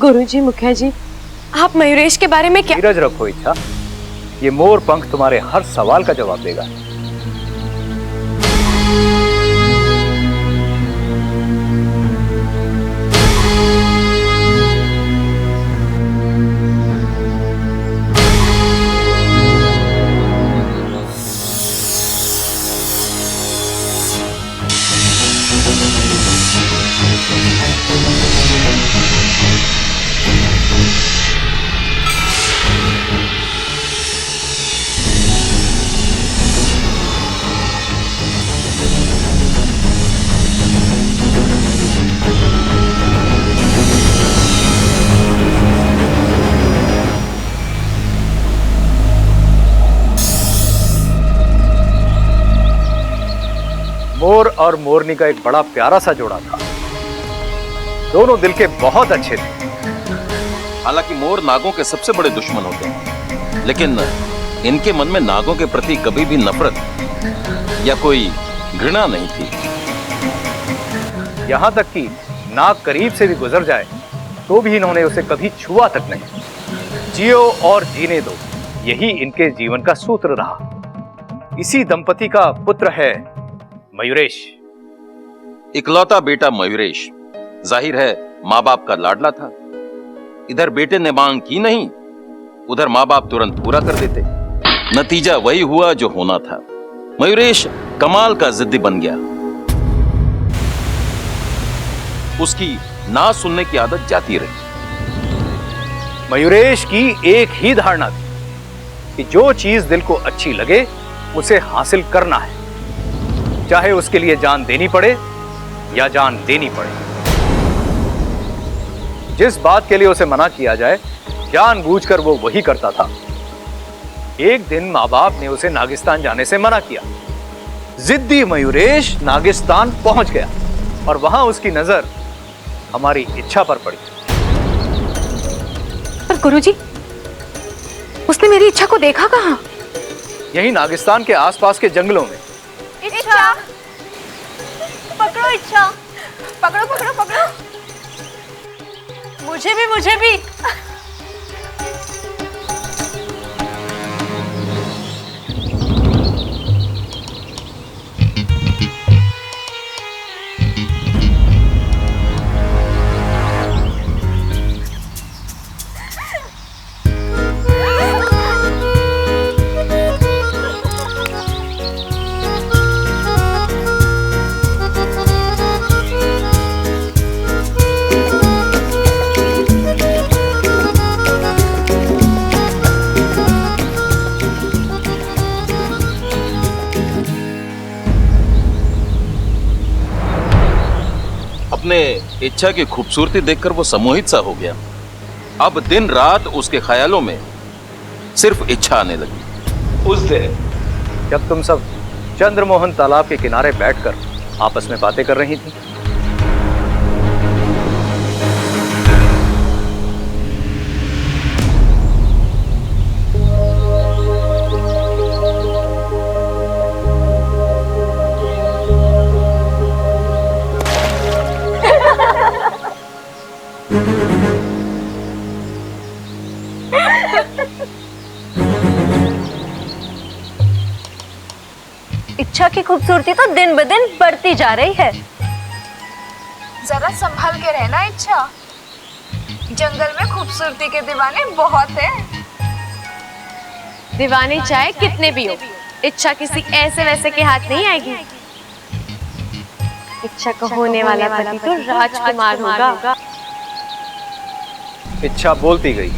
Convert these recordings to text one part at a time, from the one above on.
गुरुजी, मुखिया जी, आप मयूरेश के बारे में क्या? धीरज रखो इच्छा, ये मोर पंख तुम्हारे हर सवाल का जवाब देगा। मोर और मोरनी का एक बड़ा प्यारा सा जोड़ा था। दोनों दिल के बहुत अच्छे थे। हालांकि मोर नागों के सबसे बड़े दुश्मन होते हैं, लेकिन इनके मन में नागों के प्रति कभी भी नफरत या कोई घृणा नहीं थी। यहां तक कि नाग करीब से भी गुजर जाए तो भी इन्होंने उसे कभी छुआ तक नहीं। जियो और जीने दो, यही इनके जीवन का सूत्र रहा। इसी दंपति का पुत्र है मयूरेश। इकलौता बेटा मयूरेश जाहिर है माँ बाप का लाडला था। इधर बेटे ने मांग की नहीं, उधर माँ बाप तुरंत पूरा कर देते। नतीजा वही हुआ जो होना था। मयूरेश कमाल का जिद्दी बन गया। उसकी ना सुनने की आदत जाती रही। मयूरेश की एक ही धारणा थी कि जो चीज दिल को अच्छी लगे उसे हासिल करना है, चाहे उसके लिए जान देनी पड़े या जान देनी पड़े। जिस बात के लिए उसे मना किया जाए जानबूझकर वो वही करता था। एक दिन माँ बाप ने उसे नागिस्तान जाने से मना किया। जिद्दी मयूरेश नागिस्तान पहुंच गया और वहां उसकी नजर हमारी इच्छा पर पड़ी। पर गुरुजी, उसने मेरी इच्छा को देखा कहां? यही नागिस्तान के आसपास के जंगलों में। इच्छा, पकड़ो इच्छा, पकड़ो पकड़ो पकड़ो। मुझे भी, मुझे भी। अपने इच्छा की खूबसूरती देखकर वो सम्मोहित सा हो गया। अब दिन रात उसके ख्यालों में सिर्फ इच्छा आने लगी। उस दिन जब तुम सब चंद्रमोहन तालाब के किनारे बैठकर आपस में बातें कर रही थी, इच्छा की खूबसूरती तो दिन ब दिन बढ़ती जा रही है। जरा संभल के रहना इच्छा, जंगल में खूबसूरती के दीवाने बहुत हैं। दीवाने चाहे कितने भी हो, इच्छा किसी ऐसे वैसे के हाथ नहीं आएगी। इच्छा का होने वाला पति तो राजकुमार होगा। इच्छा बोलती गई।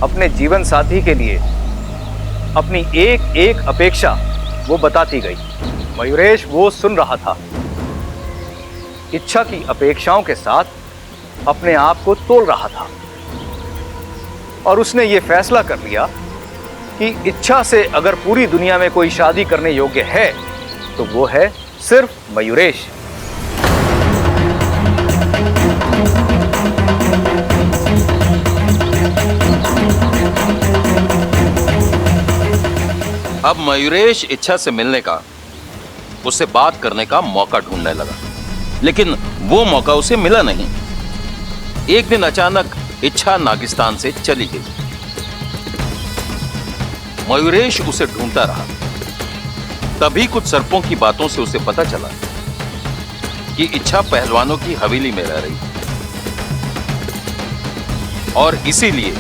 अपने जीवन साथी के लिए अपनी एक एक अपेक्षा वो बताती गई। मयूरेश वो सुन रहा था। इच्छा की अपेक्षाओं के साथ अपने आप को तोल रहा था और उसने ये फैसला कर लिया कि इच्छा से अगर पूरी दुनिया में कोई शादी करने योग्य है तो वो है सिर्फ मयूरेश। अब मयूरेश इच्छा से मिलने का, उससे बात करने का मौका ढूंढने लगा, लेकिन वो मौका उसे मिला नहीं। एक दिन अचानक इच्छा नागिस्तान से चली गई। मयूरेश उसे ढूंढता रहा। तभी कुछ सर्पों की बातों से उसे पता चला कि इच्छा पहलवानों की हवेली में रह रही और इसीलिए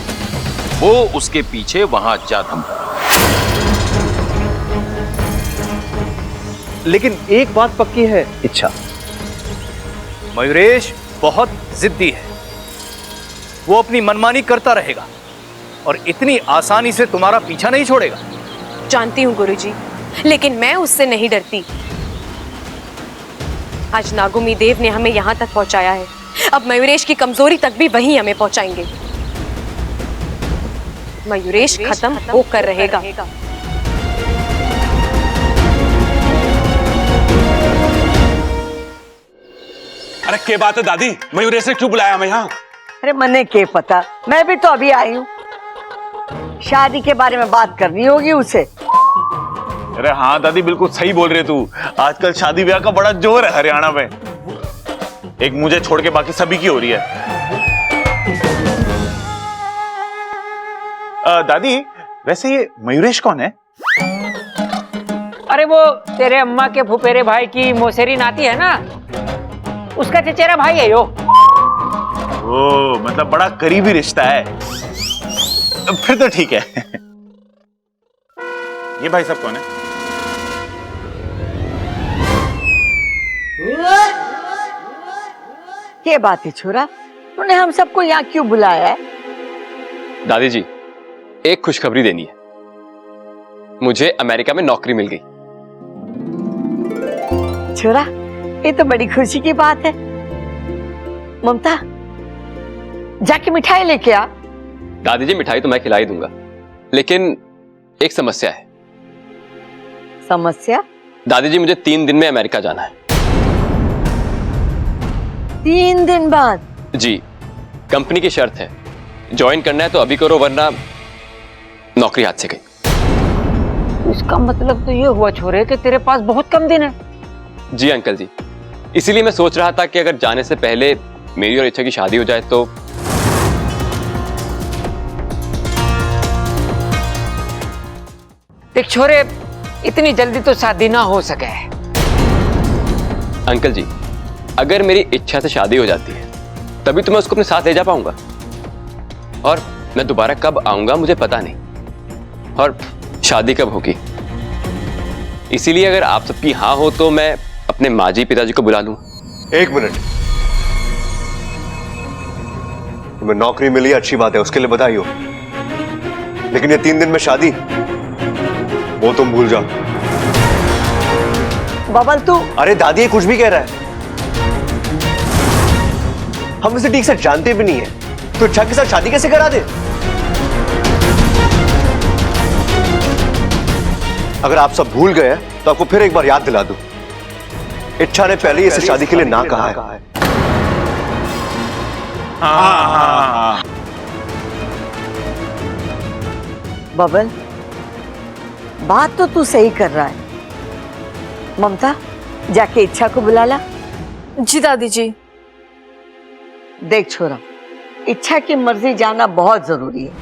वो उसके पीछे वहां जा थमा। लेकिन एक बात पक्की है इच्छा, मयूरेश बहुत जिद्दी है। वो अपनी मनमानी करता रहेगा और इतनी आसानी से तुम्हारा पीछा नहीं छोड़ेगा। जानती हूँ गुरुजी, लेकिन मैं उससे नहीं डरती। आज नागुमी देव ने हमें यहाँ तक पहुंचाया है, अब मयूरेश की कमजोरी तक भी वही हमें पहुंचाएंगे। मयूरेश खत्म होकर रहेगा। अरे क्या बात है दादी, मयूरेश ने क्यों बुलाया हमें यहाँ? अरे मने के पता, मैं भी तो अभी आई हूँ। शादी के बारे में बात करनी होगी उसे। अरे हाँ दादी, बिल्कुल सही बोल रहे तू। आजकल शादी ब्याह का बड़ा जोर है हरियाणा में। एक मुझे छोड़ के बाकी सभी की हो रही है। दादी, वैसे ये मयूरेश कौन है? अरे वो तेरे अम्मा के फुफेरे भाई की मौसेरी नाती है ना, उसका चचेरा भाई है यो। ओ, मतलब बड़ा करीबी रिश्ता है। फिर तो ठीक है। ये भाई साहब कौन है? ये बात है छोरा, तूने हम सबको यहाँ क्यों बुलाया है? दादी जी, एक खुशखबरी देनी है। मुझे अमेरिका में नौकरी मिल गई। छोरा, ये तो बड़ी खुशी की बात है। ममता, जाके मिठाई लेके आ। दादी जी, मिठाई तो मैं खिला ही दूंगा, लेकिन एक समस्या है। समस्या? दादी जी, मुझे 3 दिन में अमेरिका जाना है। 3 दिन बाद? जी, कंपनी की शर्त है, ज्वाइन करना है तो अभी करो, वरना नौकरी हाथ से गई। उसका मतलब तो ये हुआ छोरे कि तेरे पास बहुत कम दिन है। जी अंकल जी, इसीलिए मैं सोच रहा था कि अगर जाने से पहले मेरी और इच्छा की शादी हो जाए तो। देख छोरे, इतनी जल्दी तो शादी ना हो सके। अंकल जी, अगर मेरी इच्छा से शादी हो जाती है तभी तो मैं उसको अपने साथ ले जा पाऊंगा, और मैं दोबारा कब आऊंगा मुझे पता नहीं, और शादी कब होगी। इसीलिए अगर आप सबकी हाँ हो तो मैं अपने माजी पिताजी को बुला लूं। 1 मिनट, तुम्हें नौकरी मिली, अच्छी बात है, उसके लिए बधाई हो। लेकिन ये 3 दिन में शादी, वो तुम भूल जाओ। बबल तू। अरे दादी, ये कुछ भी कह रहा है। हम इसे ठीक से जानते भी नहीं है, तो इच्छा के साथ शादी कैसे करा दे? अगर आप सब भूल गए तो आपको फिर एक बार याद दिला दूं, इच्छा ने पहले ही इसे शादी के लिए ना कहा है। बबल, बात तो तू सही कर रहा है। ममता, जाके इच्छा को बुला ला। जी दादी जी। देख छोरा, इच्छा की मर्जी जानना बहुत जरूरी है।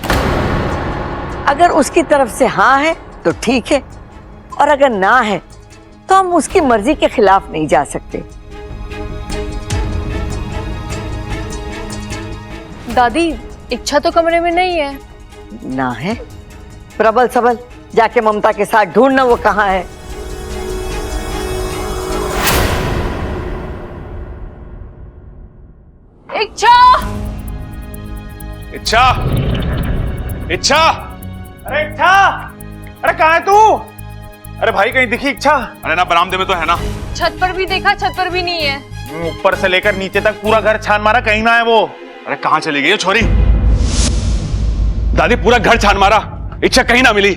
अगर उसकी तरफ से हाँ है तो ठीक है, और अगर ना है तो हम उसकी मर्जी के खिलाफ नहीं जा सकते। दादी, इच्छा तो कमरे में नहीं है। ना है? प्रबल सबल, जाके ममता के साथ ढूंढना वो कहाँ है। इच्छा! इच्छा! इच्छा! अरे इच्छा! अरे कहाँ है तू? अरे भाई, कहीं दिखी इच्छा? अरे ना, बरामदे में तो है ना। छत पर भी देखा, छत पर भी नहीं है। ऊपर से लेकर नीचे तक पूरा घर छान मारा, कहीं ना है वो। अरे कहाँ चली गई ये छोरी? दादी, पूरा घर छान मारा, इच्छा कहीं ना मिली।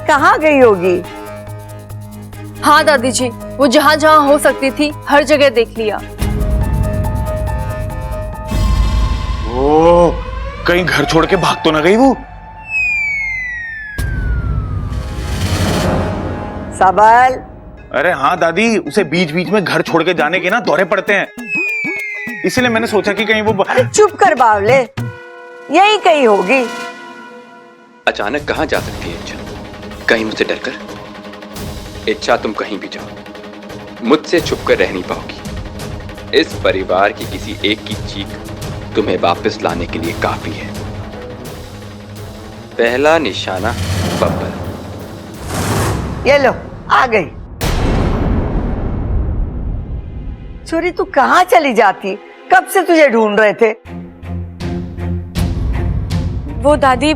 कहाँ गई होगी? हाँ दादी जी, वो जहाँ जहाँ हो सकती थी हर जगह देख लिया। ओ, कहीं घर छोड़ के भाग तो ना गई वो? सबल। अरे हाँ दादी, उसे बीच बीच में घर छोड़ के जाने के ना दौरे पड़ते हैं। इसीलिए मैंने सोचा कि कहीं वो चुप कर बावले, यही कहीं होगी। अचानक कहाँ जा सकती है इच्छा? कहीं मुझसे डरकर? इच्छा तुम कहीं भी जाओ, मुझसे छुपकर रह नहीं पाओगी। इस परिवार की किसी एक की चीख तुम्हें वापस लाने के लिए काफी है। पहला निशाना बब्बर। ये लो, आ गई। छोरी तू कहाँ चली जाती? कब से तुझे ढूंढ रहे थे। वो दादी,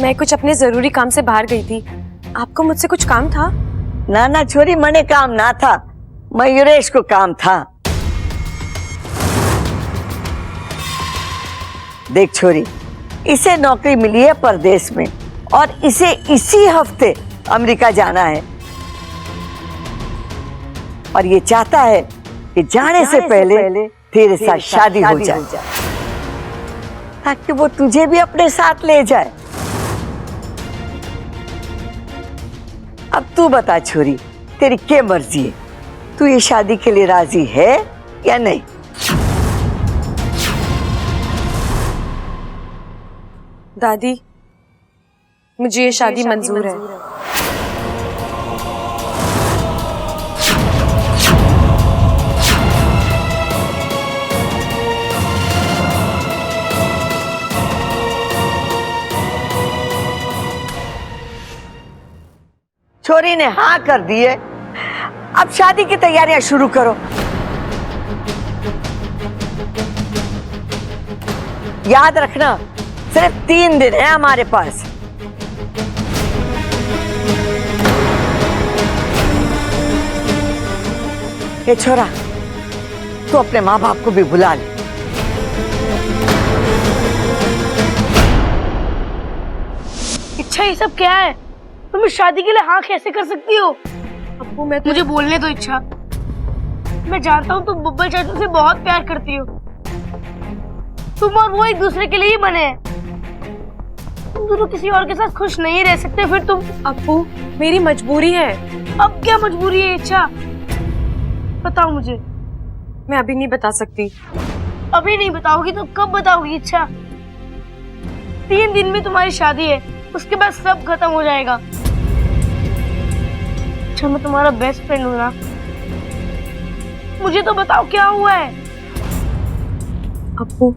मैं कुछ अपने जरूरी काम से बाहर गई थी। आपको मुझसे कुछ काम था? ना ना छोरी, मने काम ना था, मयूरेश को काम था। देख छोरी, इसे नौकरी मिली है परदेश में और इसे इसी हफ्ते अमेरिका जाना है और ये चाहता है कि जाने से पहले तेरे साथ शादी हो जाए ताकि वो तुझे भी अपने साथ ले जाए। अब तू बता छोरी, तेरी क्या मर्जी है? तू ये शादी के लिए राजी है या नहीं? दादी, मुझे ये शादी मंजूर है। छोरी ने हाँ कर दी है, अब शादी की तैयारियां शुरू करो। याद रखना, सिर्फ 3 दिन है हमारे पास। ये छोरा, तू अपने माँ बाप को भी बुला ले। इच्छा, ये सब क्या है? तुम इस शादी के लिए हाँ कैसे कर सकती हो? अब्बू, मैं मुझे बोलने दो इच्छा। मैं जानता हूँ तुम बब्बर चाचू से बहुत प्यार करती हो। तुम और वो एक दूसरे के लिए ही बने हैं। तुम दोनों किसी और के साथ खुश नहीं रह सकते, फिर तुम। अब्बू, मेरी मजबूरी है। अब क्या मजबूरी है इच्छा? बताओ मुझे। मैं अभी नहीं बता सकती। अभी नहीं बताओगी तो कब बताओगी इच्छा? 3 दिन में तुम्हारी शादी है, उसके बाद सब खत्म हो जाएगा। अच्छा, मैं तुम्हारा बेस्ट फ्रेंड हूँ ना? मुझे तो बताओ क्या हुआ है? अब्बू,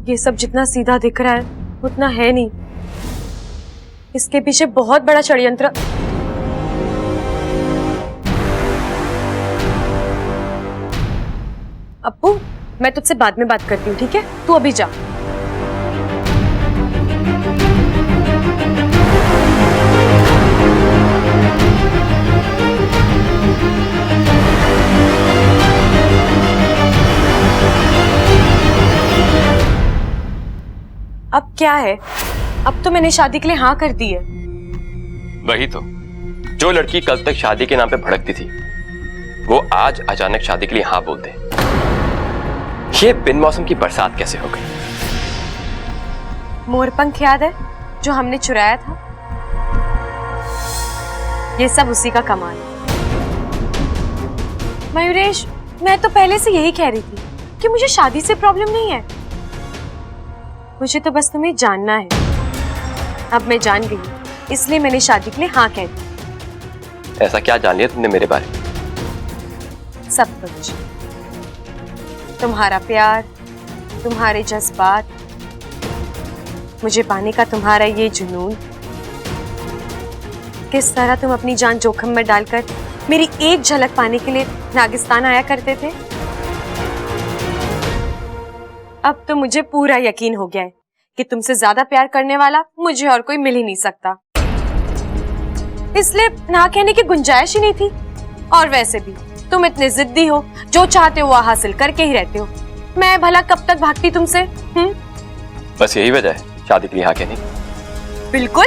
ये सब जितना सीधा दिख रहा है उतना है नहीं। इसके पीछे बहुत बड़ा षड्यंत्र। अब्बू, मैं तुझसे बाद में बात करती हूँ, ठीक है? तू अभी जा। अब क्या है? अब तो मैंने शादी के लिए हाँ कर दी है। वही तो, जो लड़की कल तक शादी के नाम पे भड़कती थी वो आज अचानक शादी के लिए हाँ बोल दे। ये बिन मौसम की बरसात कैसे हो गई? मोरपंख याद है जो हमने चुराया था? ये सब उसी का कमाल है। मयूरेश, मैं तो पहले से यही कह रही थी कि मुझे शादी से प्रॉब्लम नहीं है। मुझे तो बस तुम्हें जानना है। अब मैं जान गई, इसलिए मैंने शादी के लिए हाँ कह दी। ऐसा क्या जान लिया तुमने मेरे बारे में? सब कुछ। तुम्हारा प्यार, तुम्हारे जज्बात, मुझे पाने का तुम्हारा ये जुनून, किस तरह तुम अपनी जान जोखिम में डालकर मेरी एक झलक पाने के लिए नागिस्तान आया करते थे। अब तो मुझे पूरा यकीन हो गया है कि तुमसे ज्यादा प्यार करने वाला मुझे और कोई मिल ही नहीं सकता। इसलिए ना कहने की गुंजाइश ही नहीं थी। और वैसे भी तुम इतने जिद्दी हो, जो चाहते हो वो हासिल करके ही रहते हो। मैं भला कब तक भागती तुमसे? बस यही वजह है शादी के लिए हाँ कहने की? बिल्कुल।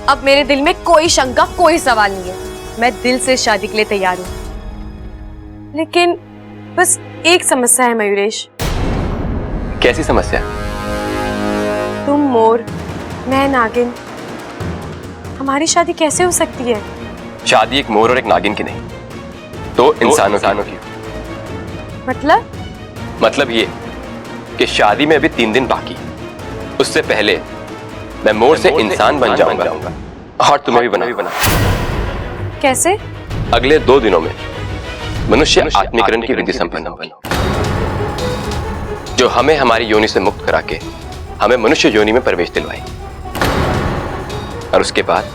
अब मेरे दिल में कोई शंका, कोई सवाल नहीं है। मैं दिल से शादी के लिए तैयार हूँ। लेकिन बस एक समस्या है मयूरेश। कैसी समस्या? तुम मोर, मैं नागिन, हमारी शादी कैसे हो सकती है? शादी एक मोर और एक नागिन की नहीं, दो इंसानों की। मतलब? मतलब ये कि शादी में अभी 3 दिन बाकी, उससे पहले मैं मोड़ से इंसान बन जाऊंगा और तुम्हें भी बना। कैसे? अगले 2 दिनों में मनुष्य आत्मीकरण की विधि संपन्न होगी, जो हमें हमारी योनि से मुक्त करा के हमें मनुष्य योनि में प्रवेश दिलवाई। और उसके बाद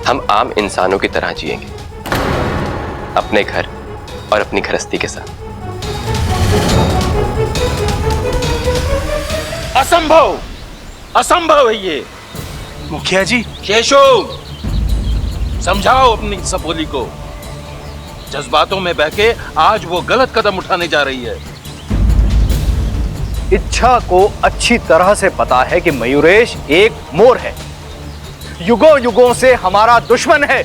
हम आम इंसानों की तरह जिएंगे, अपने घर और अपनी गृहस्थी के साथ। असंभव, असंभव है ये। मुखिया जी, केशो, समझाओ अपनी सपोली को। जज्बातों में बहके आज वो गलत कदम उठाने जा रही है। इच्छा को अच्छी तरह से पता है कि मयूरेश एक मोर है, युगों युगों से हमारा दुश्मन है।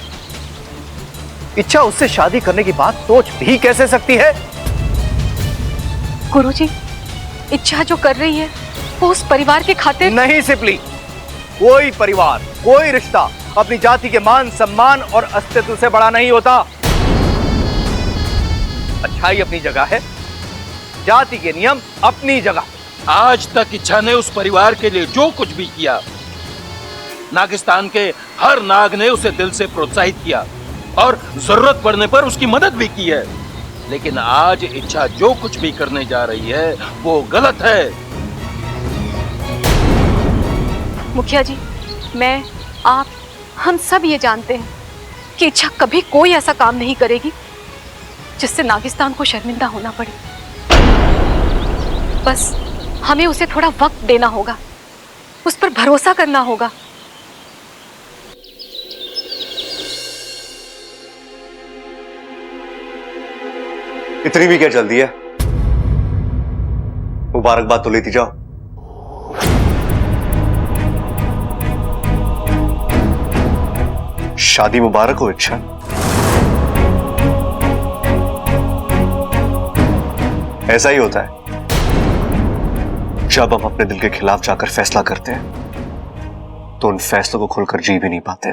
इच्छा उससे शादी करने की बात सोच भी कैसे सकती है? गुरुजी, इच्छा जो कर रही है वो उस परिवार के खातिर नहीं सिपली। कोई परिवार, कोई रिश्ता अपनी जाति के मान सम्मान और अस्तित्व से बड़ा नहीं होता। अच्छाई अपनी जगह है, जाति के नियम अपनी जगह। आज तक इच्छा ने उस परिवार के लिए जो कुछ भी किया, नागिस्तान के हर नाग ने उसे दिल से प्रोत्साहित किया और जरूरत पड़ने पर उसकी मदद भी की है। लेकिन आज इच्छा जो कुछ भी करने जा रही है वो गलत है। मुखिया जी, मैं, आप, हम सब ये जानते हैं कि इच्छा कभी कोई ऐसा काम नहीं करेगी जिससे नागिस्तान को शर्मिंदा होना पड़े। बस हमें उसे थोड़ा वक्त देना होगा, उस पर भरोसा करना होगा। इतनी भी क्या जल्दी है? मुबारकबाद तो लेती जाओ। शादी मुबारक हो इच्छा। ऐसा ही होता है जब हम अपने दिल के खिलाफ जाकर फैसला करते हैं तो उन फैसलों को खुलकर जी भी नहीं पाते।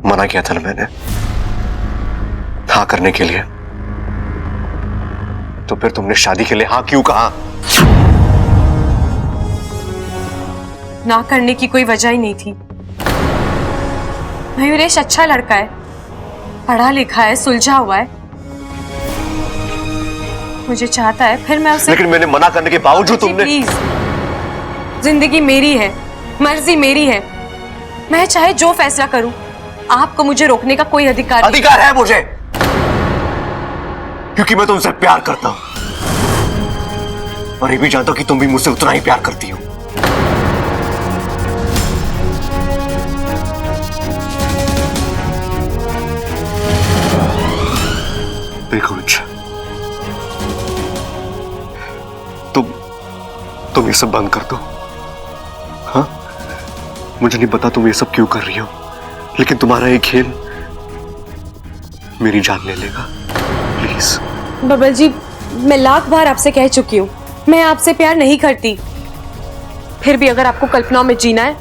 मना किया था ना मैंने हाँ करने के लिए, तो फिर तुमने शादी के लिए हाँ क्यों कहा? ना करने की कोई वजह ही नहीं थी। मयूरेश अच्छा लड़का है, पढ़ा लिखा है, सुलझा हुआ है, मुझे चाहता है, फिर मैं उसे। लेकिन मैंने मना करने के बावजूद तुमने। प्लीज, जिंदगी मेरी है, मर्जी मेरी है, मैं चाहे जो फैसला करूं, आपको मुझे रोकने का कोई अधिकार नहीं। अधिकार है मुझे, क्योंकि मैं तुमसे प्यार करता हूं और ये भी जानता हूं कि तुम भी मुझसे उतना ही प्यार करती हो। देखो इच्छा, तुम ये सब बंद कर दो। हाँ, मुझे नहीं पता तुम ये सब क्यों कर रही हो, लेकिन तुम्हारा ये खेल मेरी जान ले लेगा। प्लीज। बबल जी, मैं लाख बार आपसे कह चुकी हूँ, मैं आपसे प्यार नहीं करती। फिर भी अगर आपको कल्पनाओं में जीना है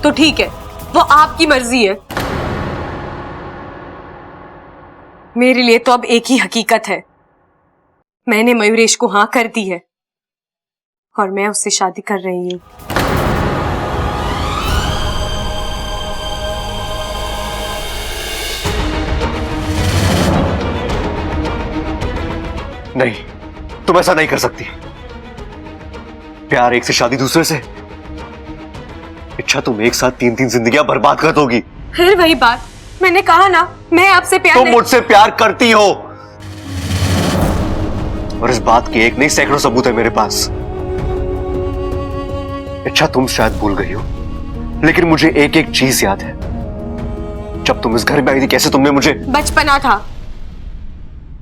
तो ठीक है, वो आपकी मर्जी है। मेरे लिए तो अब एक ही हकीकत है, मैंने मयूरेश को हाँ कर दी है और मैं उससे शादी कर रही हूँ। नहीं, तुम ऐसा नहीं कर सकती। प्यार एक से, शादी दूसरे से। इच्छा, तुम एक साथ 3-3 जिंदगियां बर्बाद कर दोगी। फिर वही बात, मैंने कहा ना, मैं आपसे प्यार तुम मुझसे प्यार करती हो और इस बात की एक नहीं सैकड़ों सबूत है मेरे पास। इच्छा, तुम शायद भूल गई हो, लेकिन मुझे एक एक चीज याद है। जब तुम इस घर में आई थी, कैसे तुमने मुझे। बचपना था,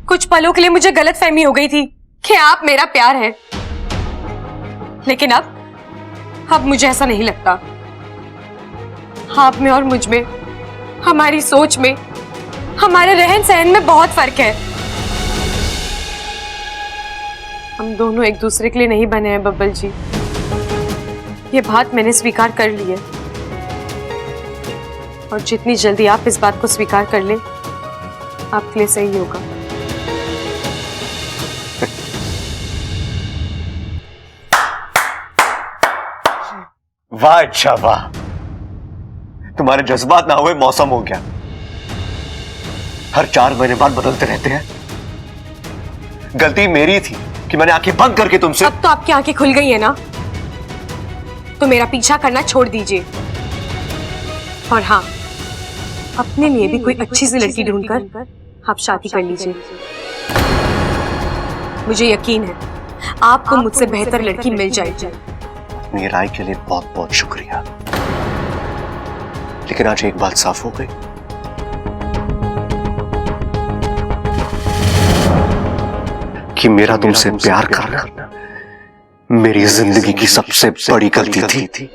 कुछ पलों के लिए मुझे गलतफहमी हो गई थी कि आप मेरा प्यार है, लेकिन अब मुझे ऐसा नहीं लगता। आप में और मुझ में, हमारी सोच में, हमारे रहन सहन में बहुत फर्क है। हम दोनों एक दूसरे के लिए नहीं बने हैं बब्बल जी, ये बात मैंने स्वीकार कर ली है और जितनी जल्दी आप इस बात को स्वीकार कर ले, आपके लिए सही होगा। वाह अच्छा वाह, तुम्हारे जज्बात ना हुए मौसम हो गया। हर 4 महीने बाद बदलते रहते हैं। गलती मेरी थी कि मैंने आंखें बंद करके तुमसे। अब तो आपकी आंखें खुल गई है ना, तो मेरा पीछा करना छोड़ दीजिए। और हाँ, अपने लिए भी कोई अच्छी सी लड़की ढूंढकर आप शादी कर लीजिए। मुझे यकीन है आपको मुझसे बेहतर लड़की मिल जाएगी। मेरी राय के लिए बहुत बहुत शुक्रिया, लेकिन आज एक बात साफ हो गई। कि मेरा तुमसे प्यार करना मेरी जिंदगी की सबसे बड़ी गलती थी।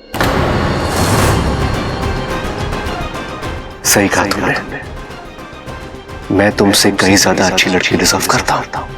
सही कहा तुमने, मैं तुमसे कहीं ज्यादा अच्छी लड़की डिजर्व करता हूं।